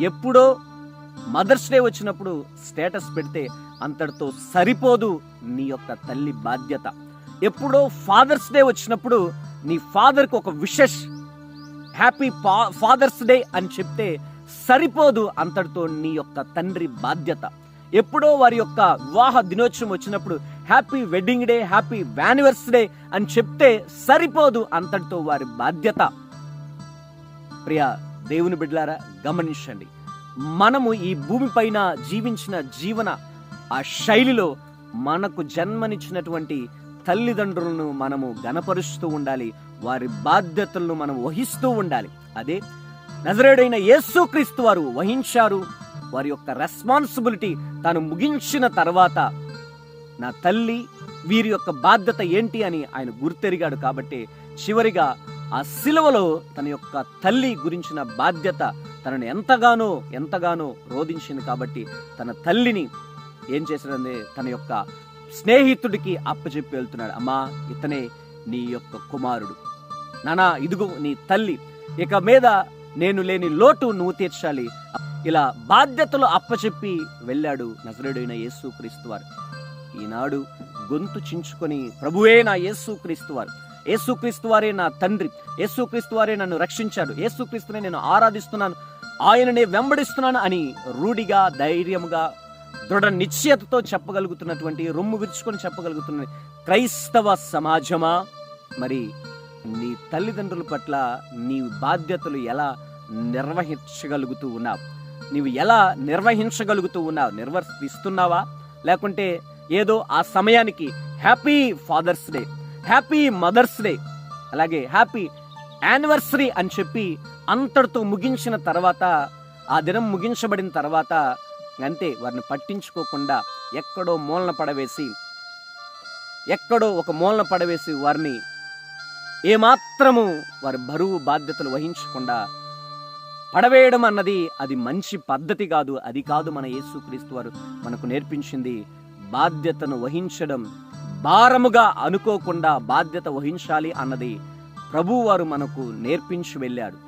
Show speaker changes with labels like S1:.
S1: ఎప్పుడో mothers day వచ్చినప్పుడు status పెడితే అంతటితో సరిపోదు నీ యొక్క తల్లి బాధ్యత. ఎప్పుడో ఫాదర్స్ డే వచ్చినప్పుడు నీ ఫాదర్కి ఒక విషెస్ హ్యాపీ ఫాదర్స్ డే అని చెప్తే సరిపోదు, అంతటితో నీ యొక్క తండ్రి బాధ్యత. ఎప్పుడో వారి యొక్క వివాహ దినోత్సవం వచ్చినప్పుడు happy wedding day, happy anniversary day అని చెప్తే సరిపోదు, అంతటితో వారి బాధ్యత. ప్రియ దేవుని బిడ్డలారా, గమనించండి, మనము ఈ భూమి పైన జీవించిన జీవన ఆ శైలిలో మనకు జన్మనిచ్చినటువంటి తల్లిదండ్రులను మనము గణపరుస్తూ ఉండాలి, వారి బాధ్యతలను మనం వహిస్తూ ఉండాలి. అదే నజరేయుడైన యేసుక్రీస్తు వారు వహించారు. వారి యొక్క రెస్పాన్సిబిలిటీ తాను ముగించిన తర్వాత నా తల్లి వీరి యొక్క బాధ్యత ఏంటి అని ఆయన గుర్తెరిగాడు. కాబట్టి చివరిగా ఆ సిలువలో తన యొక్క తల్లి గురించిన బాధ్యత తనను ఎంతగానో రోధించింది. కాబట్టి తన తల్లిని ఏం చేశాడంటే తన యొక్క స్నేహితుడికి అప్పచెప్పి వెళ్తున్నాడు. అమ్మా, ఇతనే నీ యొక్క కుమారుడు, నానా ఇదిగో నీ తల్లి, ఇక మీద నేను లేని లోటు నువ్వు తీర్చాలి. ఇలా బాధ్యతలు అప్పచెప్పి వెళ్ళాడు నజరేయుడైన యేసుక్రీస్తు వారు. ఈనాడు గొంతు చించుకొని ప్రభువే నా యేసుక్రీస్తు వారు, యేసుక్రీస్తు వారే నా తండ్రి, యేసుక్రీస్తు వారే నన్ను రక్షించాడు, యేసుక్రీస్తునే నేను ఆరాధిస్తున్నాను, ఆయననే వెంబడిస్తున్నాను అని రూఢిగా, ధైర్యముగా, దృఢ నిశ్చయతతో చెప్పగలుగుతున్నటువంటి, రొమ్ము విరుచుకొని చెప్పగలుగుతున్న క్రైస్తవ సమాజమా, మరి నీ తల్లిదండ్రుల పట్ల నీ బాధ్యతలు ఎలా నిర్వహించగలుగుతూ ఉన్నావు? నీవు ఎలా నిర్వహించగలుగుతూ ఉన్నావు? నిర్వర్తిస్తున్నావా? లేకుంటే ఏదో ఆ సమయానికి happy father's day, happy mother's day, అలాగే హ్యాపీ యానివర్సరీ అని చెప్పి అంతటితో ముగించిన తర్వాత, ఆ దినం ముగించబడిన తర్వాత అంతే, వారిని పట్టించుకోకుండా ఎక్కడో ఒక మూలన పడవేసి వారిని ఏమాత్రము వారి బరువు బాధ్యతలు వహించకుండా పడవేయడం అన్నది అది మంచి పద్ధతి కాదు. అది కాదు మన యేసుక్రీస్తు వారు మనకు నేర్పించింది. బాధ్యతను వహించడం, భారముగా అనుకోకుండా బాధ్యత వహించాలి అన్నది ప్రభువు వారు మనకు నేర్పించి వెళ్ళాడు.